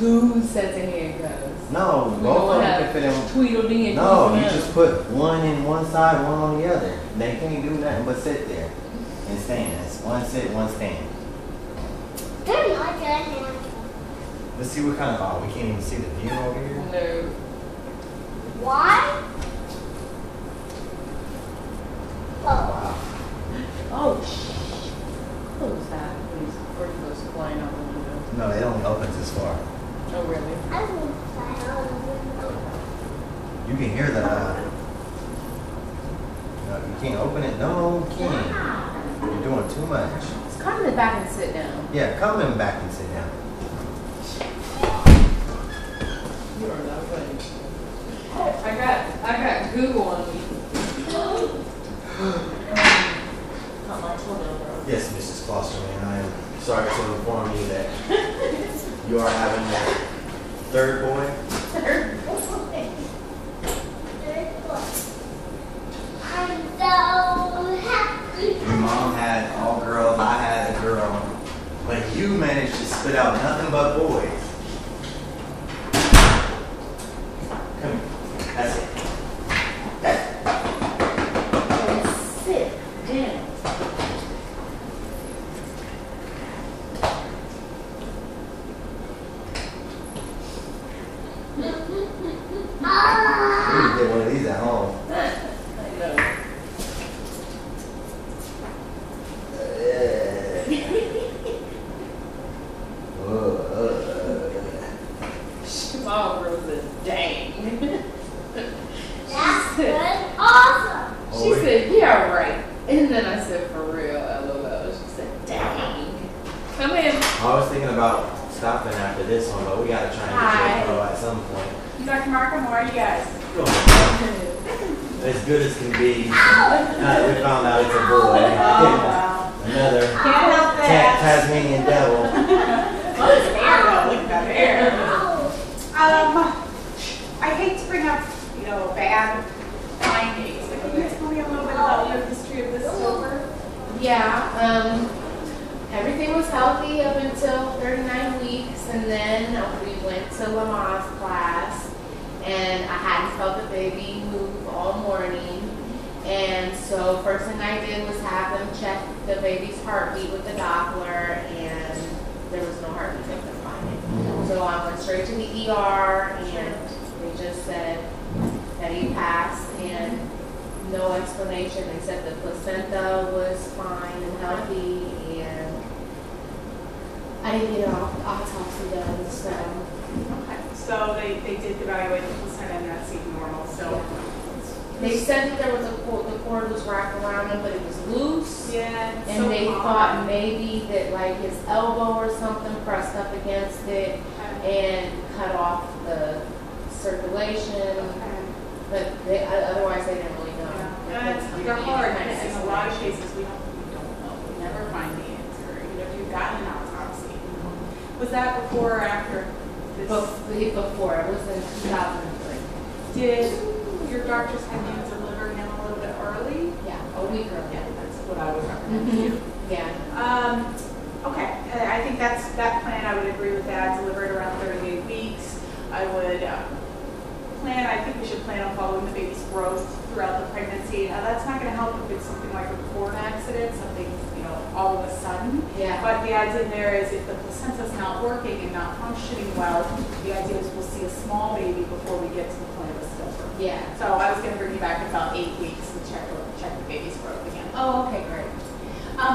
2 sets of handcuffs. No, both of them can fit in. Tweedledee and No, you just put one in one side, one on the other. They can't do nothing but sit there and stand. It's one sit, one stand. They're not good. Let's see what kind of. Oh, we can't even see the view over here. No. Why? Oh. Wow. Oh, close that, please, before it goes flying out the window. No, it only opens this far. Oh, really? I think You can hear the. No, you can't open it. No, you can't. You're doing too much. Just come in the back and sit down. Yeah, come in back and sit down. You are not funny. I got Google on me. Got my toenail broke. Yes, Mrs. Klosterman, I am sorry to inform you that you are having your third boy. I'm so happy. Your mom had all girls, I had a girl, but you managed to spit out nothing but boys. Come here. That's it. Sit down. We need to get one of these at home. I know. Mom was a dang. That's good. Awesome. She said, yeah, right. And then I said, for real, LOL. She said, dang. Come in. I was thinking about stopping after this one, but we gotta try and get to a pro at some point. Dr. Markham, how are you guys? As good as can be. We found out it's a boy. wow. Another Can't help that. Tasmanian devil. Well, it's there though. Look at that hair. I hate to bring up, bad findings. But can you tell me a little bit about your history of this silver? Yeah, everything was healthy up until 39 weeks, and then we went to Lamont's class, and I hadn't felt the baby move all morning. And so first thing I did was have them check the baby's heartbeat with the Doppler, and there was no heartbeat they could find it. So I went straight to the ER, and they just said that he passed, and no explanation. They said the placenta was fine and healthy, and I didn't get an autopsy done, so. Okay. So they did evaluate the placenta and that seemed normal. So They said that there was the cord was wrapped around him, but it was loose. yeah, it's And so they common. thought maybe that like his elbow or something pressed up against it and cut off the circulation. But otherwise they didn't really know. They're hard because in a lot of cases we don't know. We never find the answer. If you've gotten an autopsy. Was that before or after this? Before, it was in 2003. Did your doctors have you deliver him a little bit early? Yeah, a week early. Yeah, that's what I would recommend too. Yeah. Okay, I think that plan. I would agree with that. Delivered around 38 weeks. I would I think we should plan on following the baby's growth throughout the pregnancy. Now, that's not going to help if it's something like a cord accident, something, all of a sudden. Yeah. But the idea there is if the placenta's not working and not functioning well, the idea is we'll see a small baby before we get to the point of a silver. Yeah. So I was going to bring you back in about 8 weeks and check the baby's growth again. Oh, okay, great.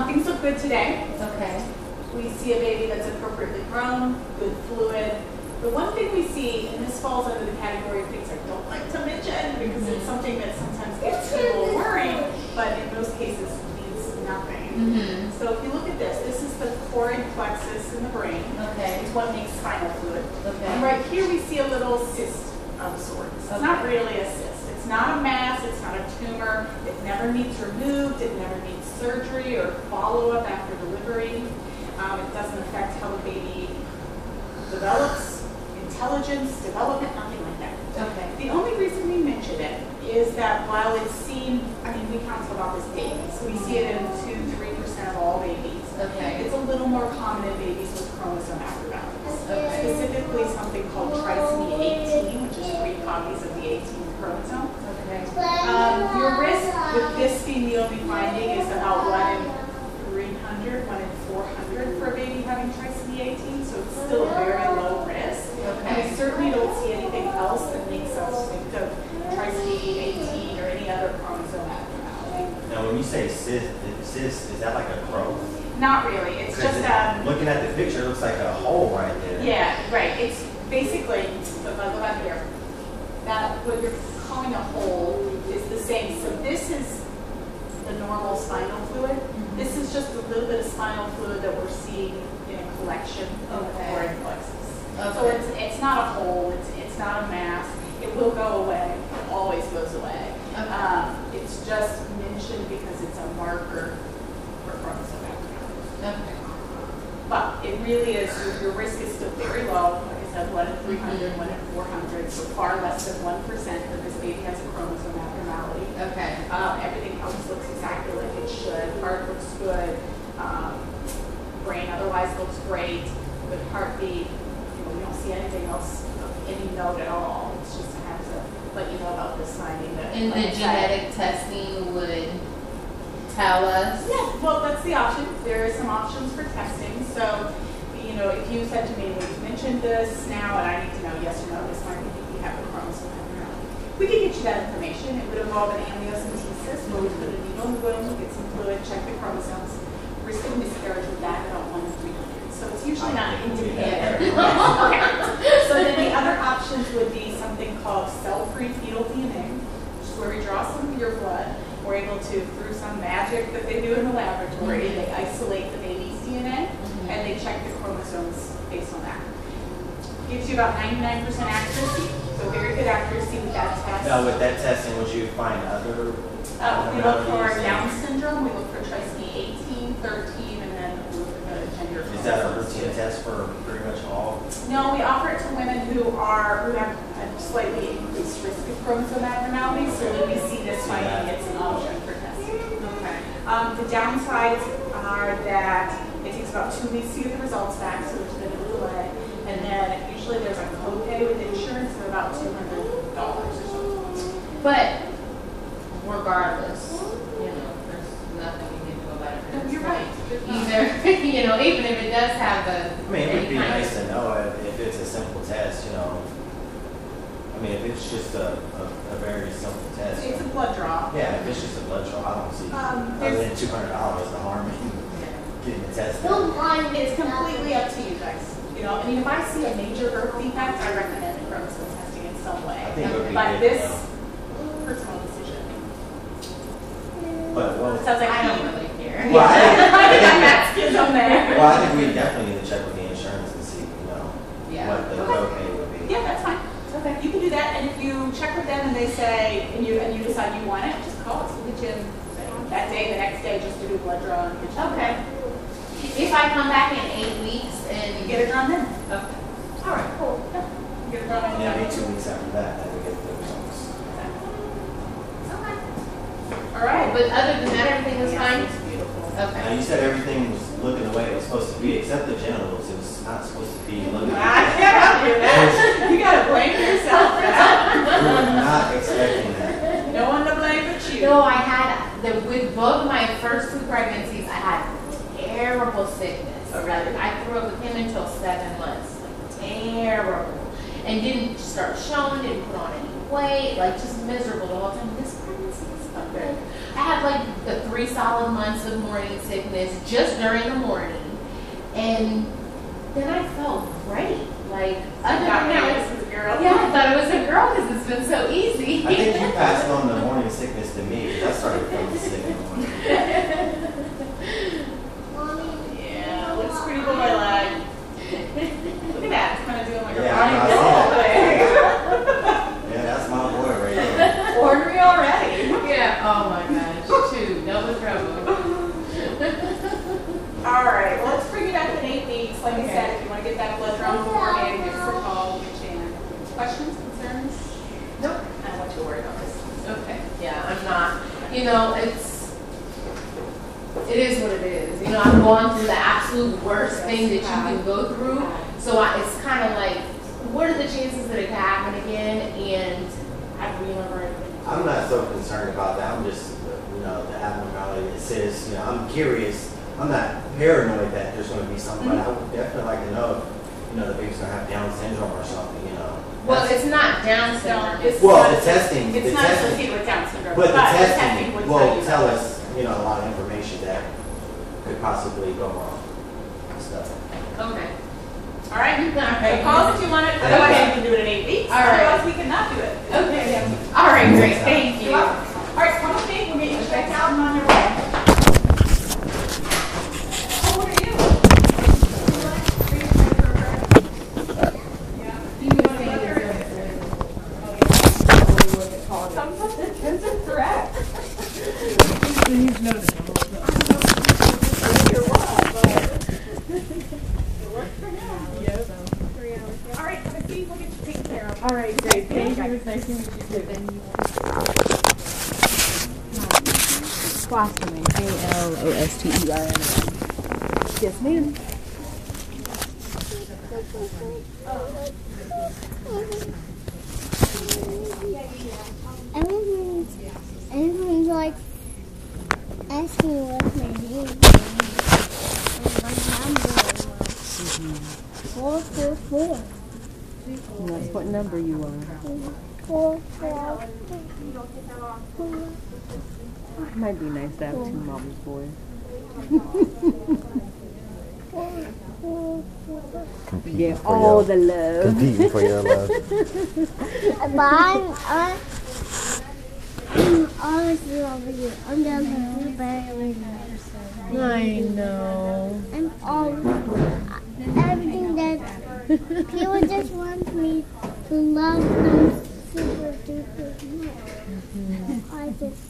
Things look good today. Okay. We see a baby that's appropriately grown, good fluid. The one thing we see, and this falls under the category of things I don't like to mention because it's something that sometimes gets people worried, but in most cases means nothing. So if you look at this is the choroid plexus in the brain. Okay. It's what makes spinal fluid. Okay. And right here we see a little cyst of sorts. It's not really a cyst. It's not a mass. It's not a tumor. It never needs removed. It never needs surgery or follow-up after delivery. It doesn't affect how the baby develops, intelligence, development, nothing like that. Okay. The only reason we mention it is that while it's seen, we counsel about this daily, so we see it in 2-3% of all babies. Okay. It's a little more common in babies with chromosome abnormalities. Okay. specifically something called trisomy 18, which is 3 copies of the 18th chromosome. Okay. Your risk with this gene you'll be finding is about 1 in 300, 1 in 400 for a baby having trisomy 18, so it's still a very low risk. And Okay. we certainly don't see anything else that makes us think of trisomy 18 or any other chromosome abnormality. Now, when you say cyst, is that like a growth? Not really. It's just Looking at the picture, it looks like a hole right there. yeah, right. It's basically, so if I go back here, that what you're calling a hole is the same. So this is the normal spinal fluid. This is just a little bit of spinal fluid that we're seeing in a collection of the Okay. choroid plexus. So Okay. it's not a hole. It's not a mass. It will go away. It always goes away. Okay. It's just mentioned because it's a marker for chromosome abnormalities. Okay. But it really is, your risk is still very low. Like I said, 1 in 300, 1 in 400, so far less than 1% that this baby has a chromosome abnormality. Okay. Everything else looks exactly like it should. Heart looks good. Brain otherwise looks great. Good heartbeat. We don't see anything else of any note at all. It's just kind of to let you know about this finding. That, And like the I said, genetic testing would tell us? yeah, well, that's the option. There are some options for testing. So, if you said to me, well, you mentioned this now, and I need to know yes or no, this might be you have a chromosome abnormality. We could get you that information. It would involve an amniocentesis, where we put a needle in the womb, get some fluid, check the chromosomes. Risk of miscarriage with that about 1 in 300. So it's usually not independent. Okay. So then the other options would be something called cell-free fetal DNA, which is where we draw some of your blood. We're able to, through some magic that they do in the laboratory, they isolate the baby's DNA and they check the chromosomes based on that. Gives you about 99% accuracy, so very good accuracy with that test. Now, with that testing, would you find other We look for abnormalities? Down syndrome, we look for trisomy 18, 13, and then we look at the gender. Is that a chromosomes, routine too. test for pretty much all? No, we offer it to women who have a slightly increased risk of chromosome abnormalities, so when we see this finding, it's an option for testing. Okay. The downsides are that it takes about 2 weeks to get the results back, so there's a bit of a delay. And then usually there's a copay with insurance of about $200 or something. But regardless, there's nothing you can do about it. No, you're right. Either, even if it does have a. I mean, it would be any kind nice of- to know if it's a simple test, I mean, if it's just a very simple test. It's a blood draw. Yeah, if it's just a blood draw, I don't see other there's- than $200 the harm in getting the test done. Don't mind It's completely up to you guys. I mean, if I see a major birth defect, I recommend chromosome testing in some way. I think it would be But good, this, though. personal decision. But well, Sounds like I don't really care. Well, I think I got skills on there. well, I think we definitely need to check with the insurance and see, Yeah. what the Okay. copay would be. Yeah, that's fine. Okay. You can do that, and if you check with them and they say, and you decide you want it, just call us. We'll get you in that day, the next day, just to do a blood draw and get you. Okay. If I come back in 8 weeks and You get it drawn then. Okay. All right. Cool. You get it drawn And then. it'll be 2 weeks after that we get the results. Okay. All right. But other than that, everything was fine. It's beautiful. Now, Okay. you said everything was looking the way it was supposed to be, except the genitals. It was not supposed to be looking. I can't help you with that. You gotta blame yourself for that. We were not expecting that. No one to blame but you. No, I had with both my first 2 pregnancies, I had terrible sickness. Like, I threw up with him until 7 months. Like, terrible. And didn't start showing, didn't put on any weight, like just miserable the whole time. This pregnancy was so good. I had like the 3 solid months of morning sickness just during the morning. And then I felt great. Like, other than that, This is a girl. yeah, I thought it was a girl because it's been so easy. I think you passed on the morning sickness to me because I started feeling sick in the morning. Yeah, looks pretty boy-like. Look at that, it's kind of doing like a Yeah, Ronnie I Bill see thing. Yeah, that's my boy right there. Ornery already. Yeah. Oh my gosh. 2, double trouble. All right, well, let's bring it up in 8 weeks. Like I Okay. said, if you want to get that blood drawn beforehand, give us a call, we'll get you in. Questions, concerns? Nope. I don't want you to worry about this. Okay. Yeah, I'm not. It is what it is. I've gone through the absolute worst thing that you can go through. So it's kind of like, what are the chances that it could happen again? And I remember it. I'm not so concerned about that. I'm just, the abnormality that says, I'm curious. I'm not paranoid that there's going to be something, but I would definitely like to know if, the baby's going to have Down syndrome or something, Well, it's not Down syndrome. It's Well, not- the testing, It's the not testing, associated with Down syndrome, but the testing testing would will you tell that. us, a lot of information that could possibly go wrong and stuff. Okay. All right, you can Okay. call us if you want it. Otherwise, you can do it in 8 weeks. All right. Otherwise, we cannot do it. Okay. All right, great. Thank you. You're welcome. All right, come with me. We'll get you checked out and on your way. Oh, what are you? This is correct. He's noticed. All right, Chrissy, we'll get you taken care of. All right, great. Thank you. It was nice to meet you too. Clostomy. ALOSTERN. Yes, ma'am. Everyone's like asking me what's my name. Four, four, four. That's what number you are. 4, 4, 4. It might be nice to have two mama's boys. Yeah, all the love. Competing for your love. But I'm honestly over you. I'm down here very I know. I'm always everything that people just want me to love them super duper much. I just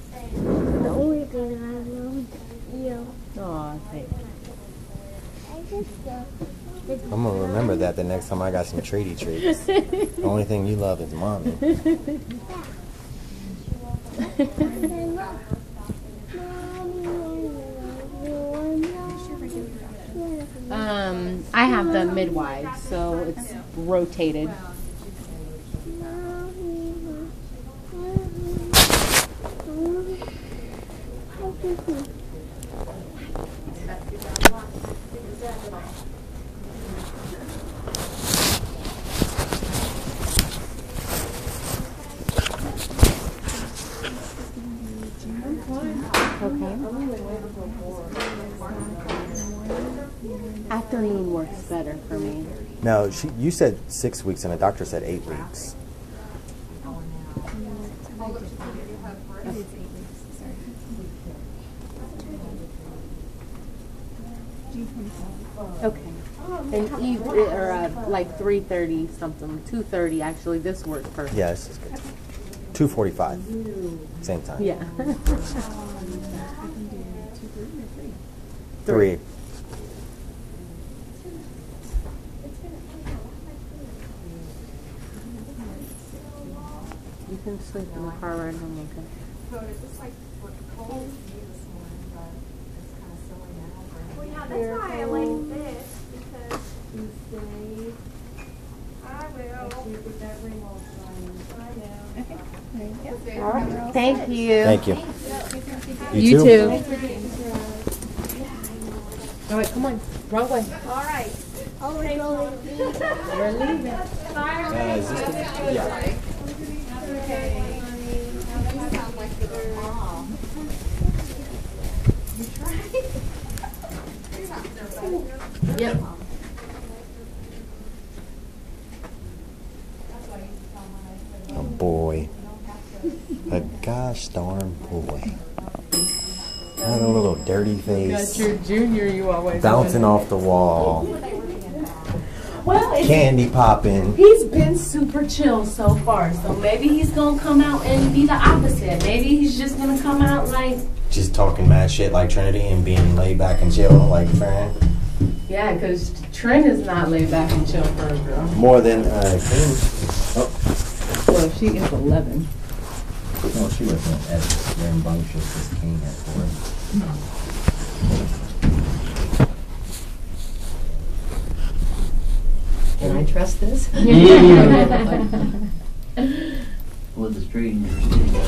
the only thing I love you. Aw, thank you. I just I'm going to remember that the next time I got some treaty treats. The only thing you love is mommy. I love I have the midwife, so it's rotated. Okay. Afternoon works better for me. Now, you said 6 weeks and the doctor said 8 weeks. Okay. And Eve, or like 3:30 something, 2:30 actually. This works perfect. Yeah, this is good. 2:45. Same time. Yeah. 3. You can sleep in the car ride home, okay? Well, yeah, that's why I like this, because I will. All right. Thank you. Thank you. You too. All right, come on. Wrong way. All right. Oh, we're going. We're leaving. Is this the, yeah. Yep. A boy. A gosh darn boy. Not a little dirty face. Got your junior, you always Bouncing off the wall. Well, Candy popping. he's been super chill so far, so maybe he's gonna come out and be the opposite. Maybe he's just gonna come out like, Just talking mad shit like Trinity and being laid back and chill like Fran. yeah, because Trent is not laid back and chill for a girl. More than King. Oh, Well, she is 11. no, she wasn't as rambunctious as King had for her. Can I trust this? With the strangers in the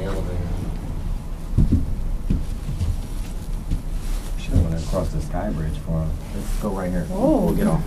elevator. Should have went across the sky bridge for him. Let's go right here. Oh. We'll get off.